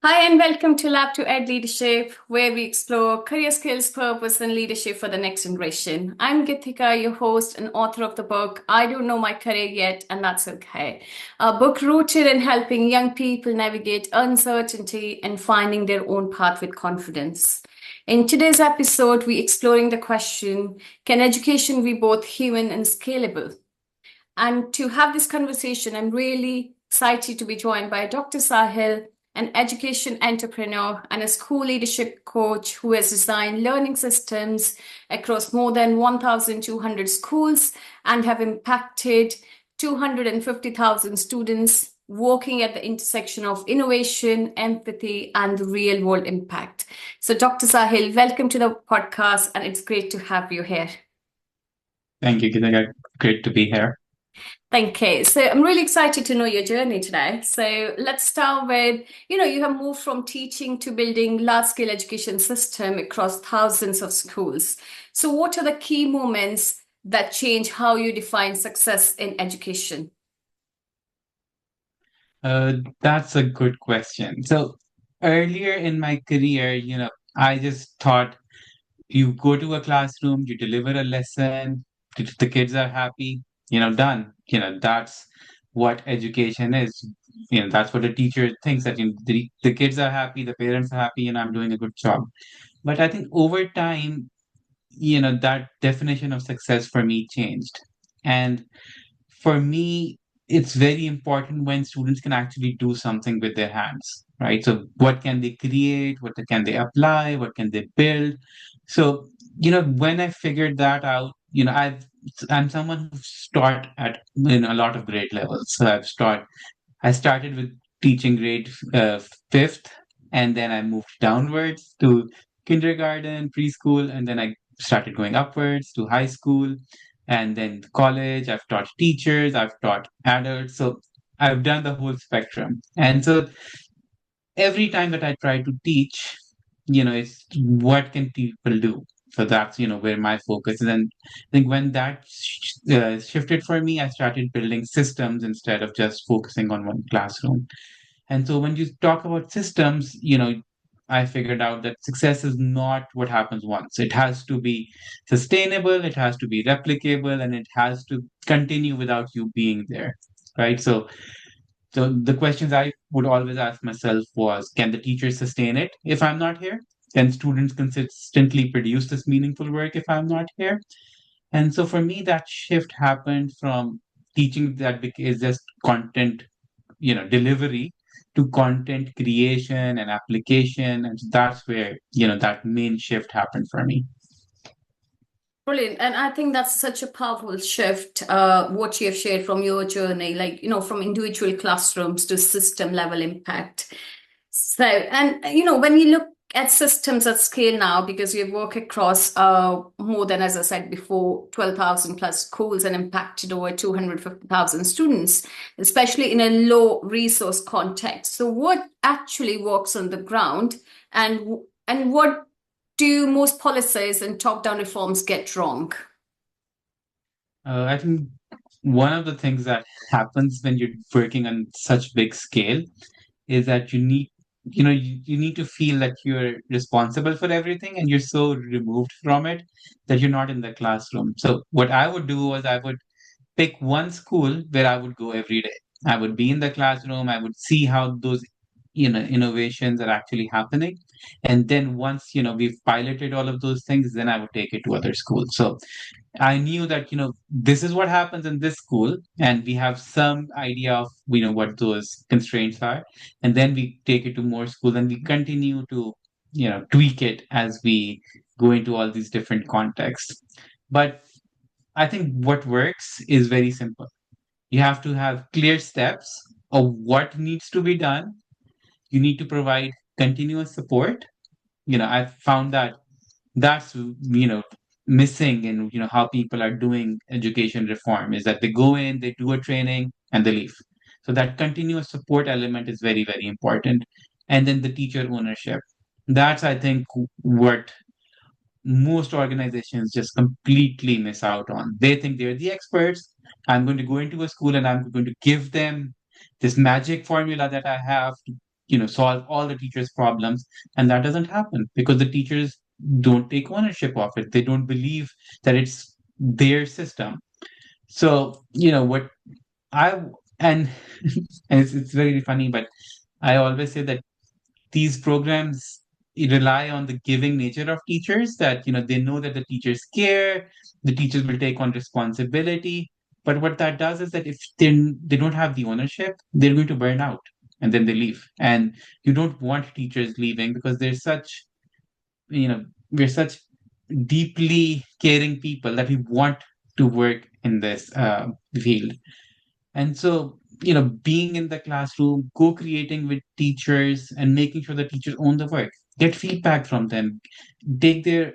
Hi, and welcome to Lab to Ed Leadership, where we explore career skills, purpose, and leadership for the next generation. I'm Githika, your host and author of the book, I Don't Know My Career Yet, and That's Okay. A book rooted in helping young people navigate uncertainty and finding their own path with confidence. In today's episode, we're exploring the question, can education be both human and scalable? And to have this conversation, I'm really excited to be joined by Dr. Sahil, an education entrepreneur and a school leadership coach who has designed learning systems across more than 1,200 schools and have impacted 250,000 students working at the intersection of innovation, empathy, and real world impact. So, Dr. Sahil, welcome to the podcast, and it's great to have you here. Thank you, Githika. Great to be here. Thank you. So I'm really excited to know your journey today. So let's start with, you have moved from teaching to building large-scale education system across thousands of schools. So what are the key moments that change how you define success in education? That's a good question. So earlier in my career, I just thought you go to a classroom, you deliver a lesson, the kids are happy, done. That's what education is. That's what the teacher thinks that the kids are happy, the parents are happy, and I'm doing a good job. But I think over time, that definition of success for me changed. And for me, it's very important when students can actually do something with their hands, right? So, what can they create? What can they apply? What can they build? So, when I figured that out, I'm someone who start at a lot of grade levels. So I started with teaching grade fifth, and then I moved downwards to kindergarten, preschool, and then I started going upwards to high school and then college. I've taught teachers, I've taught adults. So I've done the whole spectrum. And so every time that I try to teach, it's what can people do? So that's, where my focus is. And I think when that shifted for me, I started building systems instead of just focusing on one classroom. And so when you talk about systems, I figured out that success is not what happens once. It has to be sustainable, it has to be replicable, and it has to continue without you being there. Right. So the questions I would always ask myself was, can the teacher sustain it if I'm not here? Can students consistently produce this meaningful work if I'm not here? And so for me, that shift happened from teaching that is just content, delivery to content creation and application. And that's where, that main shift happened for me. Brilliant. And I think that's such a powerful shift, what you have shared from your journey, like, from individual classrooms to system level impact. So, and when you look at systems at scale now, because you work across more than, as I said before, 12,000 plus schools and impacted over 250,000 students, especially in a low resource context. So, what actually works on the ground, and what do most policies and top-down reforms get wrong? I think one of the things that happens when you're working on such big scale is that you need to feel that you're responsible for everything and you're so removed from it that you're not in the classroom. So what I would do was I would pick one school where I would go every day. I would be in the classroom. I would see how those innovations are actually happening, and then once we've piloted all of those things, then I would take it to other schools. So I knew that this is what happens in this school, and we have some idea of what those constraints are, and then we take it to more schools, and we continue to tweak it as we go into all these different contexts. But I think what works is very simple. You have to have clear steps of what needs to be done. You need to provide continuous support. I found that that's missing in how people are doing education reform is that they go in, they do a training, and they leave. So that continuous support element is very, very important. And then the teacher ownership. That's, I think, what most organizations just completely miss out on. They think they're the experts. I'm going to go into a school and I'm going to give them this magic formula that I have. solve all the teachers' problems. And that doesn't happen because the teachers don't take ownership of it. They don't believe that it's their system. So, what I and and it's very funny, but I always say that these programs rely on the giving nature of teachers, that they know that the teachers care, the teachers will take on responsibility. But what that does is that if they don't have the ownership, they're going to burn out and then they leave. And you don't want teachers leaving because you know we're such deeply caring people that we want to work in this field. And so, being in the classroom, co-creating with teachers and making sure the teachers own the work, get feedback from them, take their,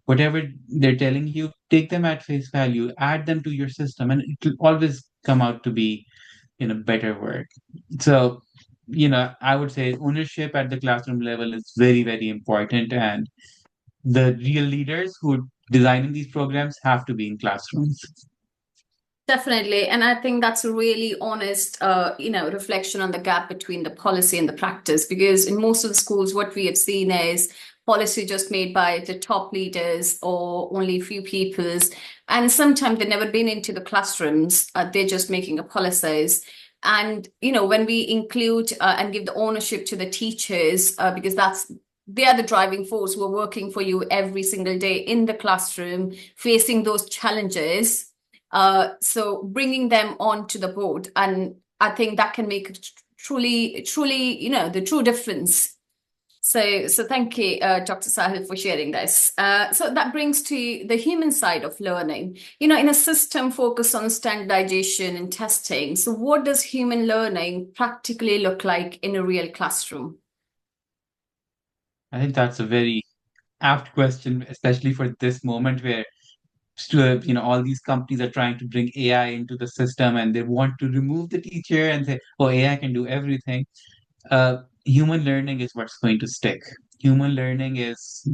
whatever they're telling you, take them at face value, add them to your system, and it will always come out to be, better work. So, I would say ownership at the classroom level is very, very important. And the real leaders who are designing these programs have to be in classrooms. Definitely. And I think that's a really honest, reflection on the gap between the policy and the practice. Because in most of the schools, what we have seen is policy just made by the top leaders or only a few peoples. And sometimes they've never been into the classrooms. They're just making a policies. And, when we include and give the ownership to the teachers, because they are the driving force who are working for you every single day in the classroom, facing those challenges, so bringing them onto the board, and I think that can make truly, the true difference. So thank you, Dr. Sahil, for sharing this. So that brings to the human side of learning. In a system focused on standardization and testing, so what does human learning practically look like in a real classroom? I think that's a very apt question, especially for this moment where all these companies are trying to bring AI into the system and they want to remove the teacher and say, oh, AI can do everything. Human learning is what's going to stick. Human learning is,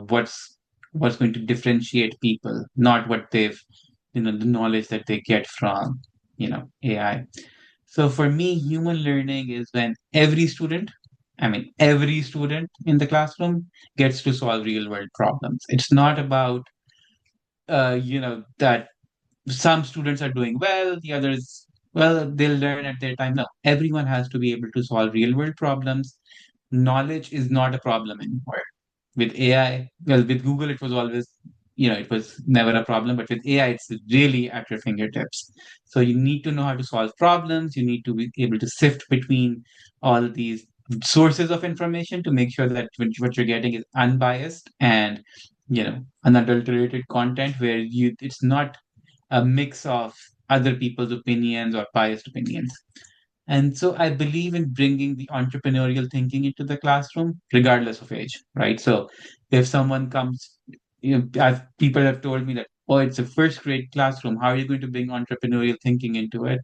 what's going to differentiate people, not what they've, the knowledge that they get from, AI. So for me, human learning is when every student in the classroom gets to solve real world problems. It's not about, that some students are doing well, the others, well, they'll learn at their time. No, everyone has to be able to solve real world problems. Knowledge is not a problem anymore. With AI, well, with Google, it was always, it was never a problem, but with AI, it's really at your fingertips. So you need to know how to solve problems. You need to be able to sift between all these sources of information to make sure that what you're getting is unbiased and, unadulterated content where it's not a mix of other people's opinions or biased opinions. And so I believe in bringing the entrepreneurial thinking into the classroom, regardless of age, right? So if someone comes, people have told me that, oh, it's a first grade classroom. How are you going to bring entrepreneurial thinking into it?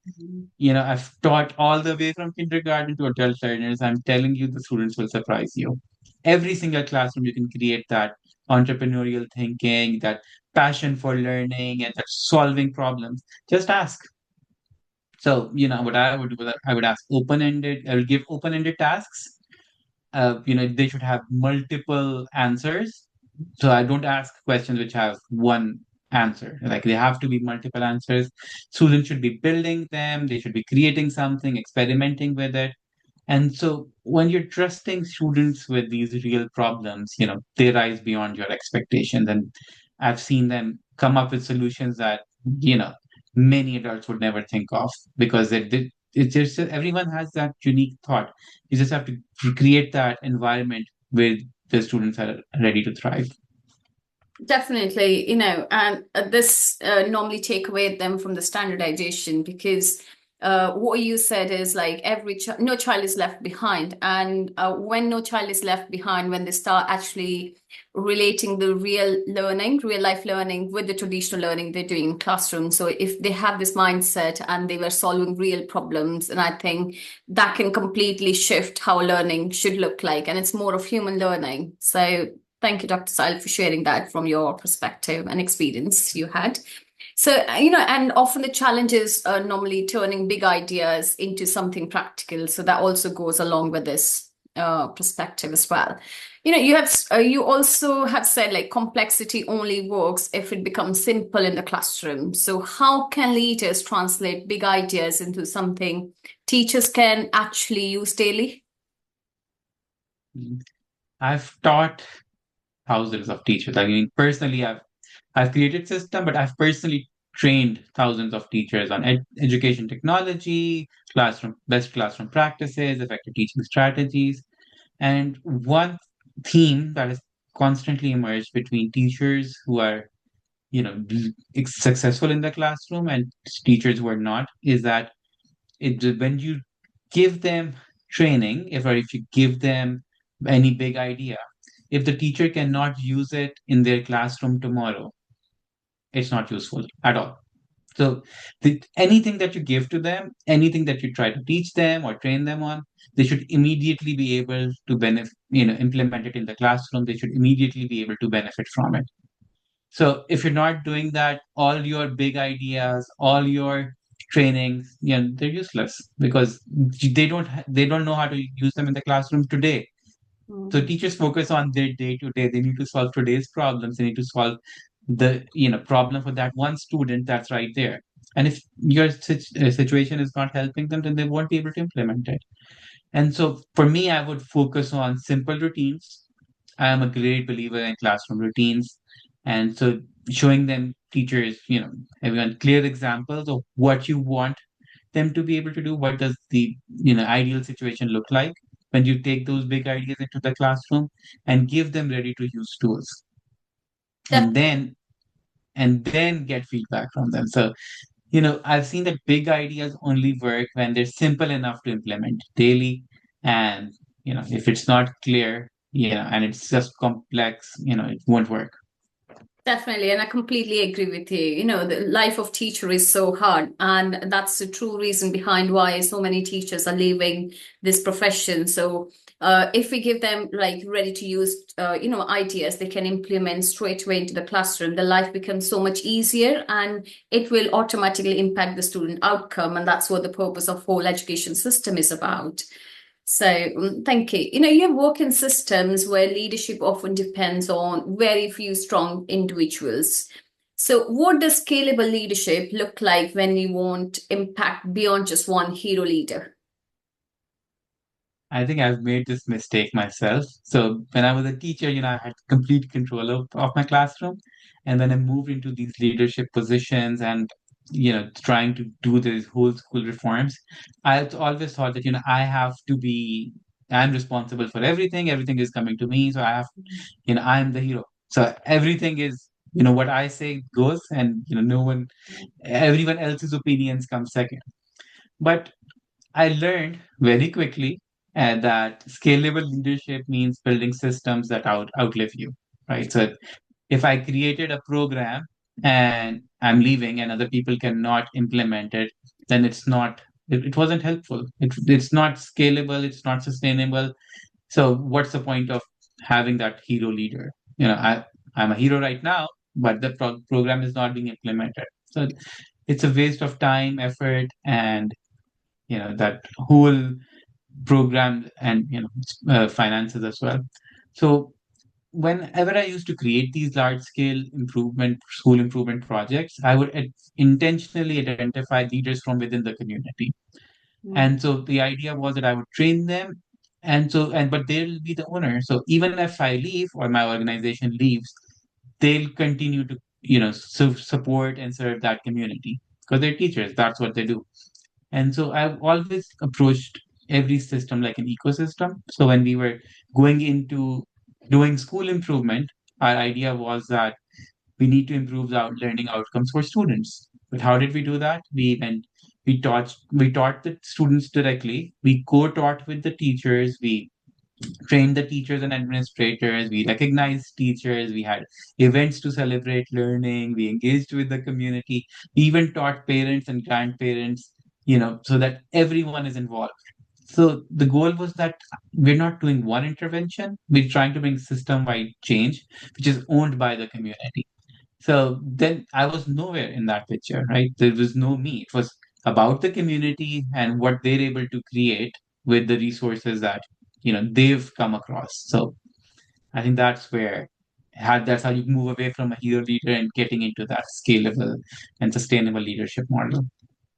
I've taught all the way from kindergarten to adult learners. I'm telling you, the students will surprise you. Every single classroom, you can create that entrepreneurial thinking, that passion for learning, and that solving problems. Just ask. So, what I would do, I would ask open-ended, I will give open-ended tasks. They should have multiple answers. So I don't ask questions which have one answer. Like they have to be multiple answers. Students should be building them, they should be creating something, experimenting with it. And so when you're trusting students with these real problems, they rise beyond your expectations. And I've seen them come up with solutions that, many adults would never think of because it's just everyone has that unique thought. You just have to create that environment where the students are ready to thrive. Definitely, and this normally take away them from the standardization, because what you said is like no child is left behind. And when no child is left behind, when they start actually relating the real life learning with the traditional learning they're doing in classroom. So if they have this mindset and they were solving real problems, and I think that can completely shift how learning should look like. And it's more of human learning. So thank you, Dr. Sahil, for sharing that from your perspective and experience you had. So, and often the challenge is normally turning big ideas into something practical. So that also goes along with this perspective as well. You also have said like complexity only works if it becomes simple in the classroom. So how can leaders translate big ideas into something teachers can actually use daily? I've taught thousands of teachers. I mean, personally, I've created system, but I've personally trained thousands of teachers on education technology, best classroom practices, effective teaching strategies. And one theme that has constantly emerged between teachers who are, successful in the classroom and teachers who are not is that when you give them training, if you give them any big idea, if the teacher cannot use it in their classroom tomorrow, it's not useful at all. So anything that you give to them, anything that you try to teach them or train them on, they should immediately be able to benefit, implement it in the classroom. They should immediately be able to benefit from it. So if you're not doing that, all your big ideas, all your trainings, they're useless because they don't know how to use them in the classroom today. So Mm. teachers focus on their day to day. They need to solve today's problems. They need to solve the problem for that one student that's right there. And if your situation is not helping them, then they won't be able to implement it. And so for me, I would focus on simple routines. I am a great believer in classroom routines. And so showing them teachers, everyone clear examples of what you want them to be able to do. What does the, ideal situation look like when you take those big ideas into the classroom and give them ready to use tools and then get feedback from them. So, I've seen that big ideas only work when they're simple enough to implement daily. And, if it's not clear, and it's just complex, it won't work. Definitely, and I completely agree with you. The life of teacher is so hard, and that's the true reason behind why so many teachers are leaving this profession. So, if we give them like ready to use, ideas they can implement straight away into the classroom, the life becomes so much easier, and it will automatically impact the student outcome, and that's what the purpose of whole education system is about. So, thank you. You have work in systems where leadership often depends on very few strong individuals. So, what does scalable leadership look like when we want impact beyond just one hero leader? I think I've made this mistake myself. So when I was a teacher, I had complete control of my classroom. And then I moved into these leadership positions and, trying to do these whole school reforms. I always thought that, I'm responsible for everything. Everything is coming to me. So I'm the hero. So everything is, what I say goes and, everyone else's opinions come second. But I learned very quickly that scalable leadership means building systems that outlive you, right? So if I created a program and I'm leaving and other people cannot implement it, then it wasn't helpful. It's not scalable. It's not sustainable. So what's the point of having that hero leader? I'm a hero right now, but the program is not being implemented. So it's a waste of time, effort, and that whole program and finances as well. So whenever I used to create these large scale school improvement projects, I would intentionally identify leaders from within the community. Mm. And so the idea was that I would train them, but they'll be the owner. So even if I leave or my organization leaves, they'll continue to support and serve that community because they're teachers. That's what they do. And so I've always approached every system like an ecosystem. So when we were going into doing school improvement, our idea was that we need to improve the learning outcomes for students. But how did we do that? We taught the students directly. We co-taught with the teachers. We trained the teachers and administrators. We recognized teachers. We had events to celebrate learning. We engaged with the community. We even taught parents and grandparents, so that everyone is involved. So the goal was that we're not doing one intervention. We're trying to bring system-wide change, which is owned by the community. So then I was nowhere in that picture, right? There was no me. It was about the community and what they're able to create with the resources that, they've come across. So I think that's how you move away from a hero leader and getting into that scalable and sustainable leadership model.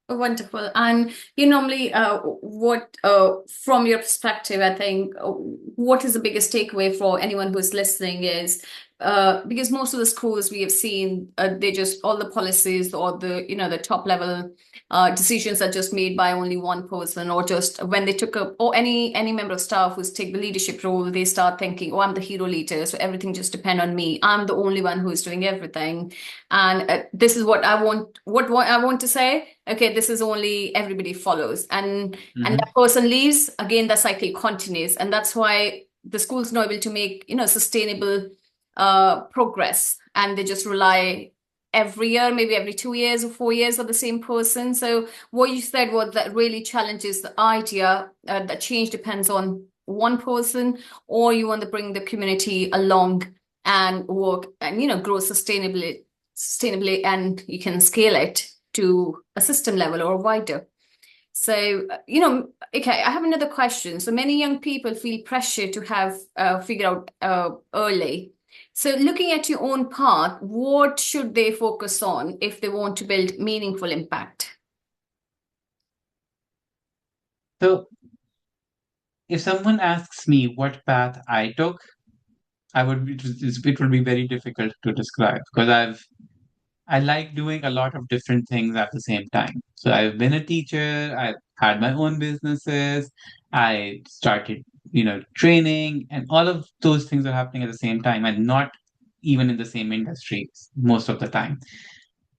Wonderful. And you normally, from your perspective, I think, what is the biggest takeaway for anyone who's listening is, because most of the schools we have seen, they just all the policies or the top level decisions are just made by only one person, or just when they took up, or any member of staff who's take the leadership role, they start thinking, oh, I'm the hero leader, so everything just depend on me. I'm the only one who's doing everything, and this is what I want. What I want to say. Okay, this is only everybody follows, and Hmm. that person leaves again. The cycle continues, and that's why the school's not able to make sustainable progress, and they just rely every year, maybe every 2 years or 4 years, of the same person. So what you said was that really challenges the idea that change depends on one person, or you want to bring the community along and work and grow sustainably, and you can scale it to a system level or wider. So, okay, I have another question. So many young people feel pressure to have figured out early. So, looking at your own path, what should they focus on if they want to build meaningful impact? So if someone asks me what path I took, it would be very difficult to describe because I like doing a lot of different things at the same time. So I've been a teacher, I've had my own businesses, I started, training, and all of those things are happening at the same time and not even in the same industry most of the time.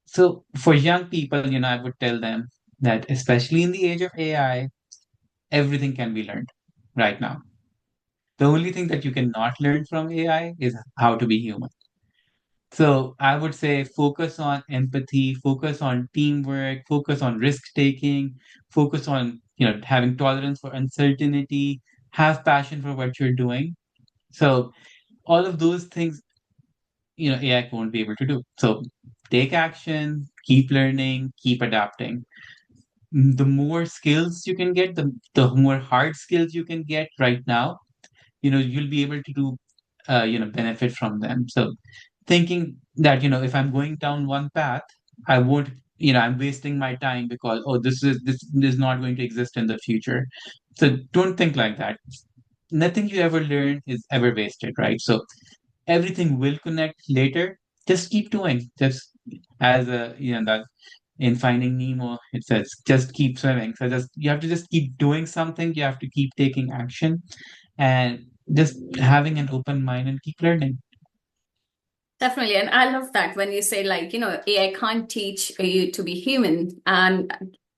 So for young people, I would tell them that especially in the age of AI, everything can be learned right now. The only thing that you cannot learn from AI is how to be human. So I would say focus on empathy, focus on teamwork, focus on risk taking, focus on, having tolerance for uncertainty, have passion for what you're doing. So all of those things, AI won't be able to do. So take action, keep learning, keep adapting. The more skills you can get, the more hard skills you can get right now, you'll be able to do, benefit from them. So thinking that, if I'm going down one path, I won't, I'm wasting my time because, oh, this is not going to exist in the future. So don't think like that. Nothing you ever learn is ever wasted, right? So everything will connect later. Just keep doing. Just as a, that in Finding Nemo, it says, just keep swimming. So you have to just keep doing something. You have to keep taking action and just having an open mind and keep learning. Definitely. And I love that when you say, like, AI can't teach you to be human. And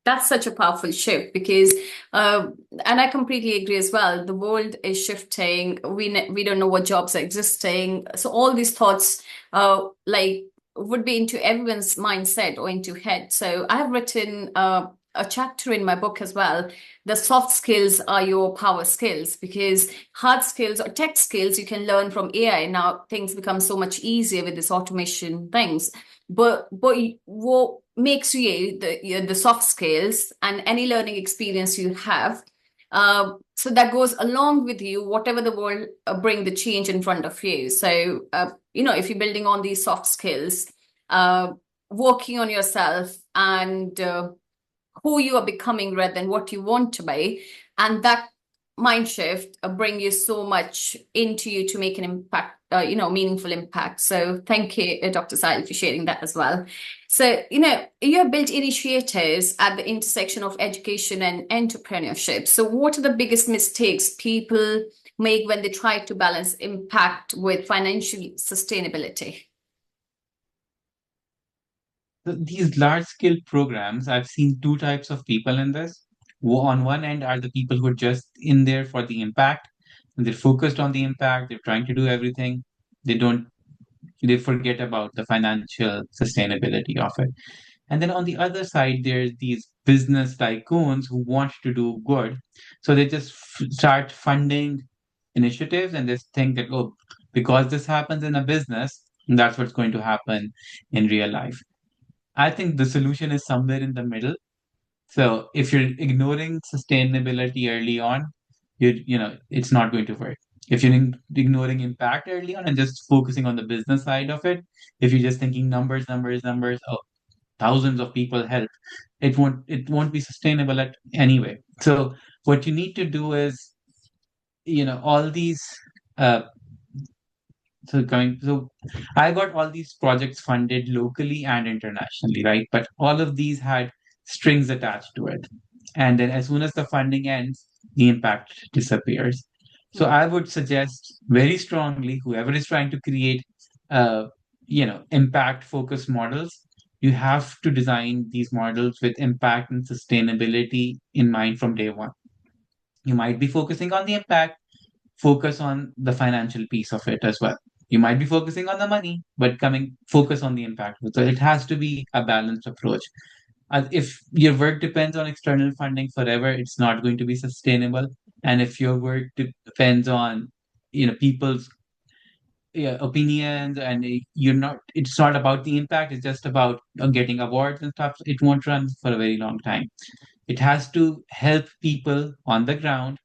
that's such a powerful shift because, uh, and I completely agree as well. The world is shifting. We don't know what jobs are existing. So all these thoughts, like, would be into everyone's mindset or into head. So I have written a chapter in my book as well. The soft skills are your power skills, because hard skills or tech skills you can learn from AI. Now things become so much easier with this automation things. But what makes you the soft skills and any learning experience you have, so that goes along with you, whatever the world bring the change in front of you. So if you're building on these soft skills, uh, working on yourself, and who you are becoming rather than what you want to be, and that mind shift bring you so much into you to make an impact, meaningful impact. So thank you, Dr. Sahil, for sharing that as well. So you have built initiatives at the intersection of education and entrepreneurship. So what are the biggest mistakes people make when they try to balance impact with financial sustainability? These large scale programs, I've seen two types of people in this. On one end are the people who are just in there for the impact and they're focused on the impact, they're trying to do everything. They don't, they forget about the financial sustainability of it. And then on the other side, there's these business tycoons who want to do good. So they just start funding initiatives and they think that, oh, because this happens in a business, And that's what's going to happen in real life. I think the solution is somewhere in the middle. So if you're ignoring sustainability early on, it's not going to work. If you're ignoring impact early on and just focusing on the business side of it, if you're just thinking numbers, numbers, numbers, oh, thousands of people help, it won't be sustainable at anyway. So what you need to do is, all these uh, so I got all these projects funded locally and internationally, right? But all of these had strings attached to it. And then as soon as the funding ends, the impact disappears. So I would suggest very strongly, whoever is trying to create impact focused models, you have to design these models with impact and sustainability in mind from day one. You might be focusing on the impact, focus on the financial piece of it as well. You might be focusing on the money, but coming focus on the impact. So it has to be a balanced approach. If your work depends on external funding forever, it's not going to be sustainable. And if your work depends on people's opinions, and it's not about the impact, it's just about getting awards and stuff, it won't run for a very long time. It has to help people on the ground,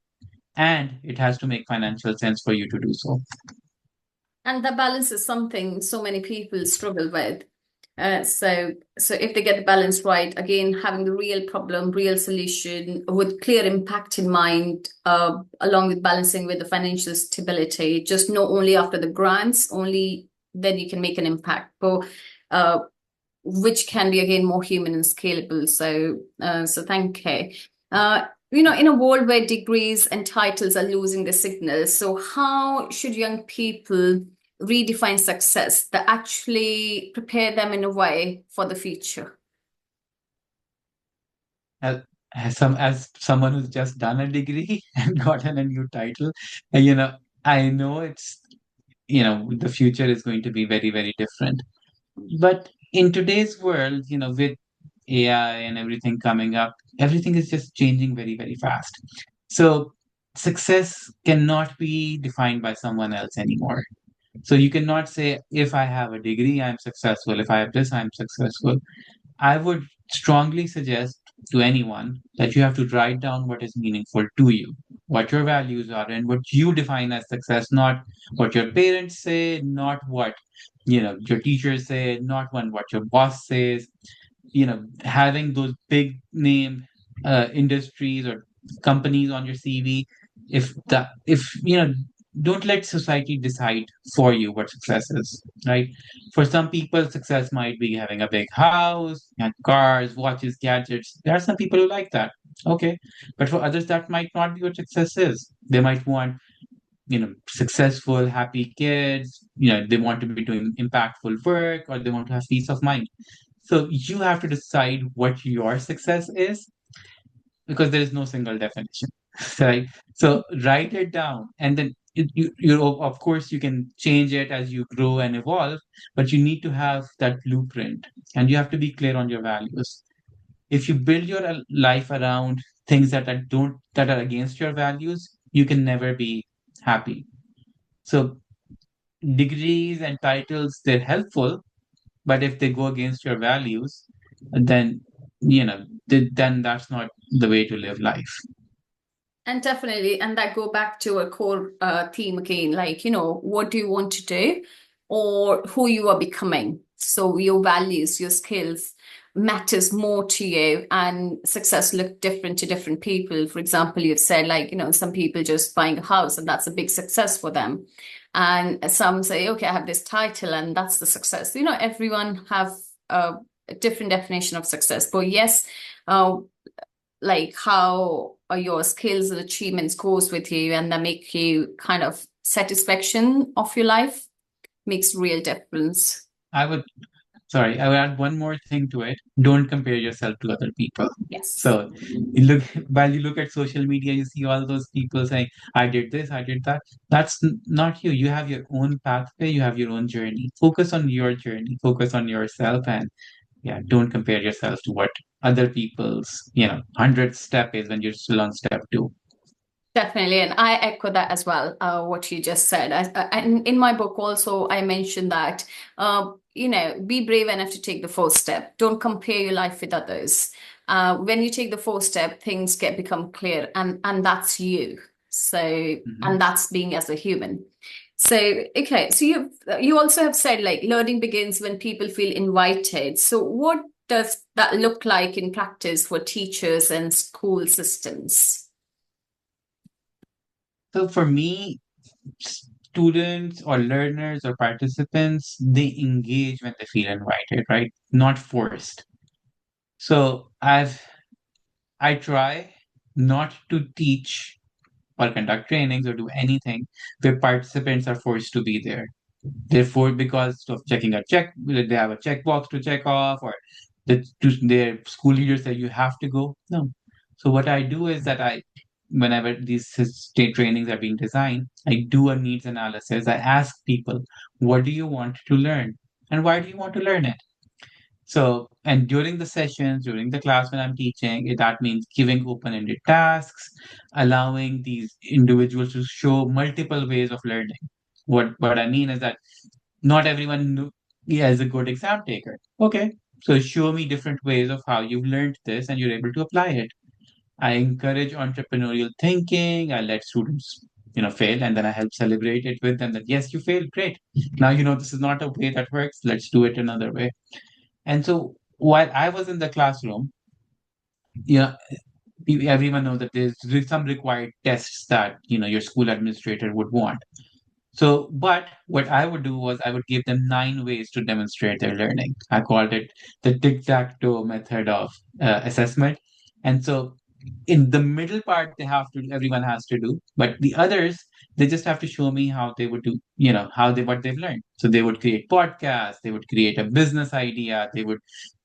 and it has to make financial sense for you to do so. And the balance is something so many people struggle with. So if they get the balance right, again, having the real problem, real solution with clear impact in mind, along with balancing with the financial stability, just not only after the grants, only then you can make an impact, but which can be again more human and scalable. So thank you. In a world where degrees and titles are losing the signal, so how should young people redefine success that actually prepare them in a way for the future? as, as someone who's just done a degree and gotten a new title, I know the future is going to be very, very different. But in today's world, with AI and everything coming up, everything is just changing very, very fast. So success cannot be defined by someone else anymore. So you cannot say, if I have a degree, I'm successful. If I have this, I'm successful. I would strongly suggest to anyone that you have to write down what is meaningful to you, what your values are, and what you define as success, not what your parents say, not what your teachers say, not what your boss says. Having those big name industries or companies on your CV, if don't let society decide for you what success is, right? For some people, success might be having a big house and cars, watches, gadgets. There are some people who like that. Okay. But for others, that might not be what success is. They might want, successful, happy kids. They want to be doing impactful work, or they want to have peace of mind. So you have to decide what your success is, because there is no single definition, right? So write it down, and then of course you can change it as you grow and evolve, but you need to have that blueprint, and you have to be clear on your values. If you build your life around things that are against your values, you can never be happy. So degrees and titles, they're helpful, but if they go against your values, then then that's not the way to live life. And definitely, and that go back to a core theme again, like, what do you want to do or who you are becoming? So your values, your skills matters more to you, and success look different to different people. For example, you've said like, some people just buying a house and that's a big success for them. And some say, okay, I have this title and that's the success. Everyone have a different definition of success. But yes, uh, like how are your skills and achievements goes with you and that make you kind of satisfaction of your life makes real difference. I would Sorry, I would add one more thing to it. Don't compare yourself to other people. Yes. So you look while you look at social media, you see all those people saying, I did this, I did that. That's not you. You have your own pathway, you have your own journey. Focus on your journey, focus on yourself, and yeah, don't compare yourself to what other people's, 100th step is when you're still on step two. Definitely, and I echo that as well. What you just said. And in my book also, I mentioned that be brave enough to take the first step. Don't compare your life with others. When you take the first step, things get become clear, and that's you. So, Mhm. and that's being as a human. So, okay. So you also have said like learning begins when people feel invited. So, what does that look like in practice for teachers and school systems? So for me, students or learners or participants, they engage when they feel invited, right? Not forced. So I try not to teach or conduct trainings or do anything where participants are forced to be there. Therefore, because of checking a check, they have a checkbox to check off, or their school leaders say you have to go. No. So what I do is that whenever these state trainings are being designed, I do a needs analysis. I ask people, what do you want to learn, and why do you want to learn it? So, and during the sessions, during the class when I'm teaching, that means giving open-ended tasks, allowing these individuals to show multiple ways of learning. What I mean is that not everyone is a good exam taker. Okay, so show me different ways of how you've learned this and you're able to apply it. I encourage entrepreneurial thinking. I let students, fail, and then I help celebrate it with them. That yes, you failed, great. Now you know this is not a way that works. Let's do it another way. And so while I was in the classroom, you know, everyone knows that there's some required tests that your school administrator would want. So, but what I would do was I would give them 9 ways to demonstrate their learning. I called it the tic-tac-toe method of assessment. And so in the middle part everyone has to do, but the others, they just have to show me how they would do, how they what they've learned. So they would create podcasts, they would create a business idea, they would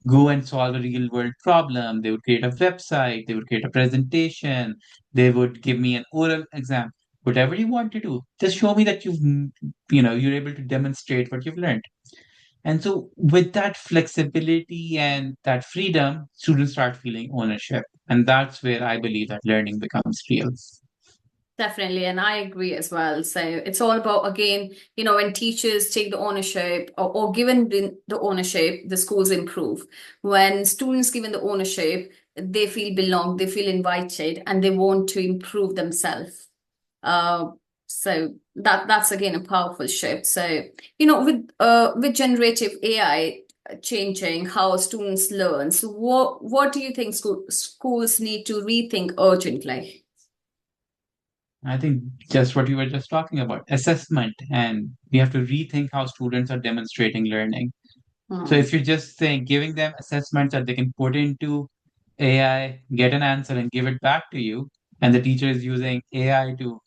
go and solve a real world problem, they would create a website, they would create a presentation, they would give me an oral exam. Whatever you want to do, just show me that you're able to demonstrate what you've learned. And so, with that flexibility and that freedom, students start feeling ownership. And that's where I believe that learning becomes real. Definitely, and I agree as well. So it's all about, again, when teachers take the ownership or given the ownership, the schools improve. When students given the ownership, they feel belong, they feel invited, and they want to improve themselves. Uh, so that's again a powerful shift. So with generative AI changing how students learn, so what do you think schools need to rethink urgently? I think just what you were just talking about assessment, and we have to rethink how students are demonstrating learning. So, Hmm. if you're just saying giving them assessments that they can put into AI, get an answer, and give it back to you, and the teacher is using AI to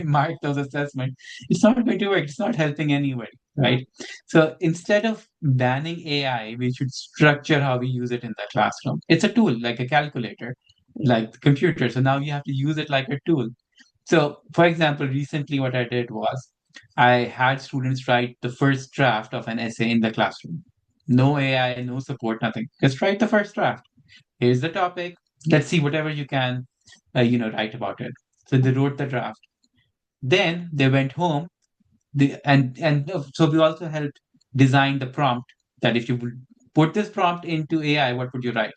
mark those assessments, it's not going to work. It's not helping anybody, Hmm. right? So instead of banning AI, we should structure how we use it in the classroom. It's a tool like a calculator, like the computer. So now you have to use it like a tool. So for example, recently what I did was I had students write the first draft of an essay in the classroom. No AI, no support, nothing. Just write the first draft. Here's the topic. Let's see whatever you can, write about it. So they wrote the draft. Then they went home. So we also helped design the prompt that if you would put this prompt into AI, what would you write?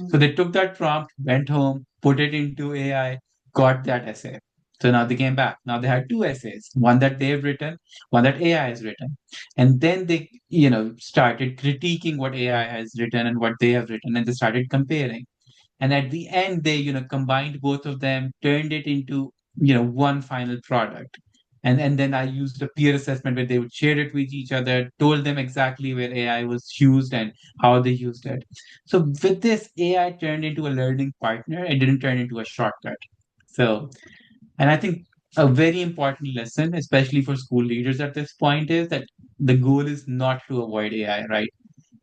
So they took that prompt, went home, put it into AI, got that essay. So now they came back. Now they had two essays, one that they've written, one that AI has written. And then they, started critiquing what AI has written and what they have written, and they started comparing. And at the end, they, combined both of them, turned it into, one final product. And then I used a peer assessment where they would share it with each other, told them exactly where AI was used and how they used it. So with this, AI turned into a learning partner. It didn't turn into a shortcut. So, and I think a very important lesson, especially for school leaders at this point, is that the goal is not to avoid AI, right?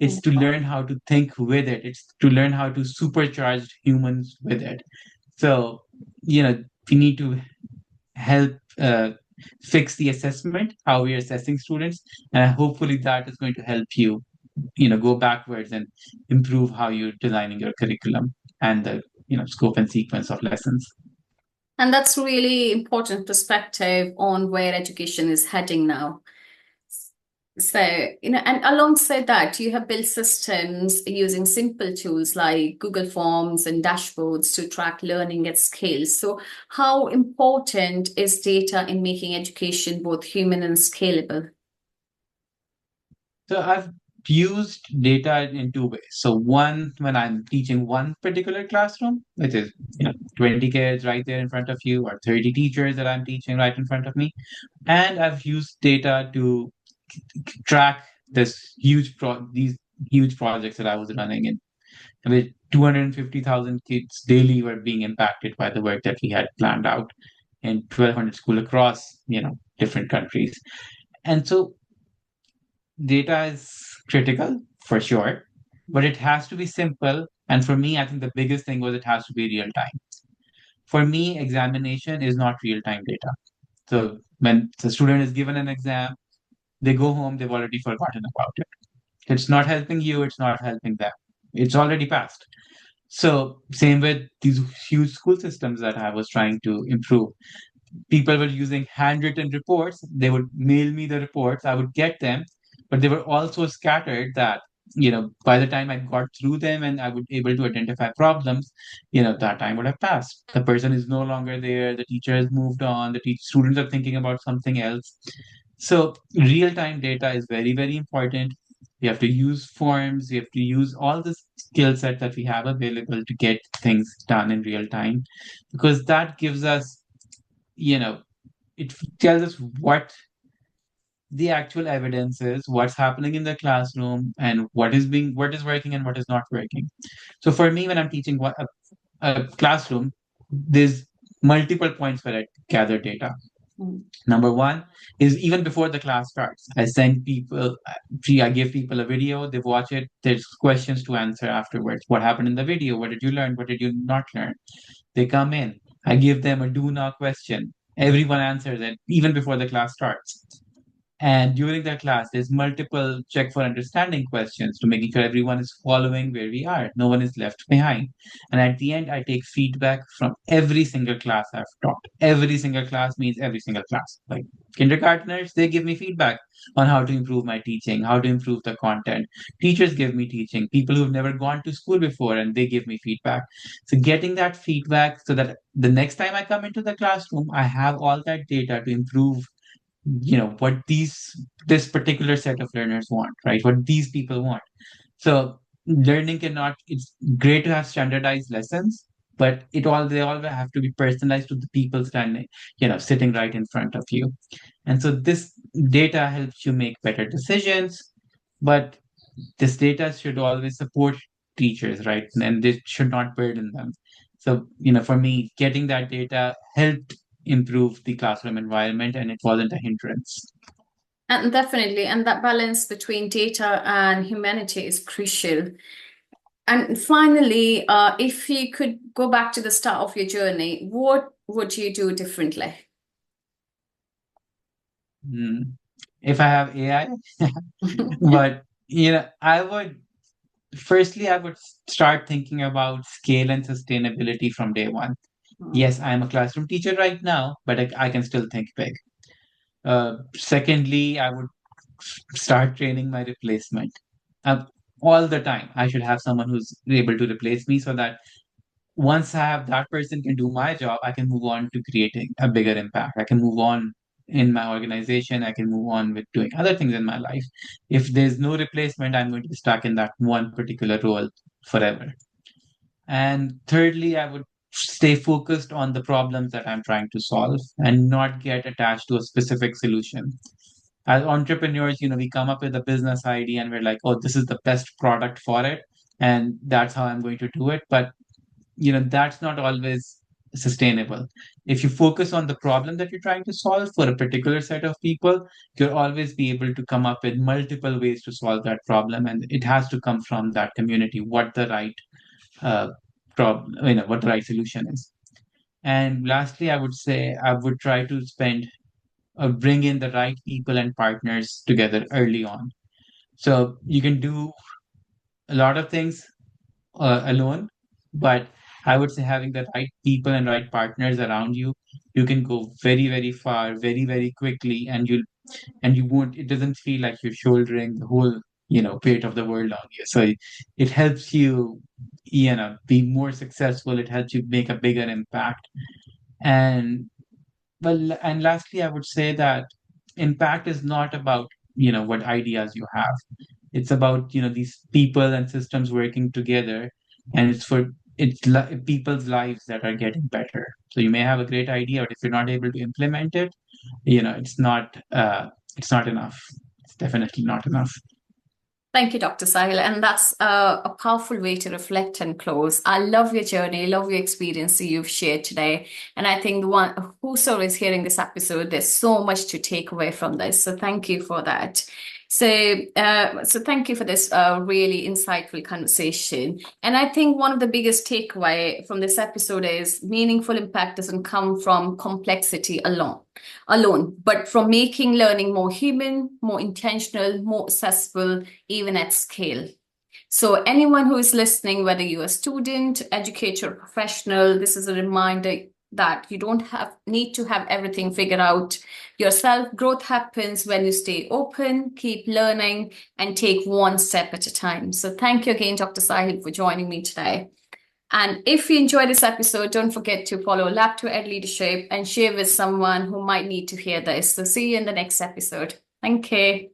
It's to learn how to think with it. It's to learn how to supercharge humans with it. So, we need to help fix the assessment, how we are assessing students, and hopefully that is going to help you, go backwards and improve how you're designing your curriculum and the, scope and sequence of lessons. And that's really important perspective on where education is heading now. So, and alongside that, you have built systems using simple tools like Google Forms and dashboards to track learning at scale. So, how important is data in making education both human and scalable? So I've used data in two ways. So one, when I'm teaching one particular classroom, which is 20 kids right there in front of you, or 30 teachers that I'm teaching right in front of me, and I've used data to track these huge projects that I was running in, with 250,000 kids daily were being impacted by the work that we had planned out in 1,200 schools across different countries. And so data is critical for sure, but it has to be simple. And for me, I think the biggest thing was it has to be real time. For me, examination is not real time data. So when the student is given an exam, they go home, they've already forgotten about it. It's not helping you, it's not helping them. It's already passed. So, same with these huge school systems that I was trying to improve. People were using handwritten reports. They would mail me the reports. I would get them, but they were all so scattered that by the time I got through them and I would able to identify problems, that time would have passed. The person is no longer there. The teacher has moved on. Students are thinking about something else. So real time data is very, very important. We have to use forms. We have to use all the skill set that we have available to get things done in real time, because that gives us, you know, it tells us what the actual evidence is, what's happening in the classroom, and what is working and what is not working. So for me, when I'm teaching a classroom, there's multiple points where I gather data. Mm. Number one is even before the class starts, I give people a video, they watch it, there's questions to answer afterwards. What happened in the video? What did you learn? What did you not learn? They come in, I give them a do now question. Everyone answers it even before the class starts. And during that class, there's multiple check for understanding questions to making sure everyone is following where we are. No one is left behind. And at the end, I take feedback from every single class I've taught. Every single class means every single class. Like kindergartners, they give me feedback on how to improve my teaching, how to improve the content. Teachers give me teaching, people who've never gone to school before, and they give me feedback. So getting that feedback so that the next time I come into the classroom, I have all that data to improve what this particular set of learners want, right? What these people want. So learning cannot it's great to have standardized lessons, but they all have to be personalized to the people standing, sitting right in front of you. And so this data helps you make better decisions, but this data should always support teachers, right? And this should not burden them. So, for me, getting that data helped improve the classroom environment, and it wasn't a hindrance. And definitely, and that balance between data and humanity is crucial. And finally, if you could go back to the start of your journey, what would you do differently? Mm. If I have AI, but I would start thinking about scale and sustainability from day one. Yes, I'm a classroom teacher right now, but I can still think big. Secondly, I would start training my replacement. Uh, all the time, I should have someone who's able to replace me, so that once I have that person can do my job, I can move on to creating a bigger impact. I can move on in my organization. I can move on with doing other things in my life. If there's no replacement, I'm going to be stuck in that one particular role forever. And thirdly, I would stay focused on the problems that I'm trying to solve and not get attached to a specific solution. As entrepreneurs, we come up with a business idea and we're like, oh, this is the best product for it. And that's how I'm going to do it. But, that's not always sustainable. If you focus on the problem that you're trying to solve for a particular set of people, you'll always be able to come up with multiple ways to solve that problem. And it has to come from that community, what the right uh, problem, what the right solution is. And lastly, I would say I would try to bring in the right people and partners together early on. So you can do a lot of things alone, but I would say having the right people and right partners around you, you can go very, very far, very, very quickly, and you won't, it doesn't feel like you're shouldering the whole, weight of the world on you. So it helps you, be more successful. It helps you make a bigger impact. And well, and lastly, I would say that impact is not about, what ideas you have. It's about, these people and systems working together, and people's lives that are getting better. So you may have a great idea, but if you're not able to implement it, it's not enough. It's definitely not enough. Thank you, Dr. Sahil. And that's a powerful way to reflect and close. I love your journey, love your experience that you've shared today. And I think the one whosoever is hearing this episode, there's so much to take away from this. So thank you for that. So thank you for this really insightful conversation. And I think one of the biggest takeaway from this episode is meaningful impact doesn't come from complexity alone, but from making learning more human, more intentional, more accessible, even at scale. So anyone who is listening, whether you're a student, educator, or professional, this is a reminder that you don't need to have everything figured out yourself. Growth happens when you stay open, keep learning, and take one step at a time. So thank you again, Dr. Sahil, for joining me today. And if you enjoyed this episode, don't forget to follow Lab to Ed Leadership and share with someone who might need to hear this. So see you in the next episode. Thank you.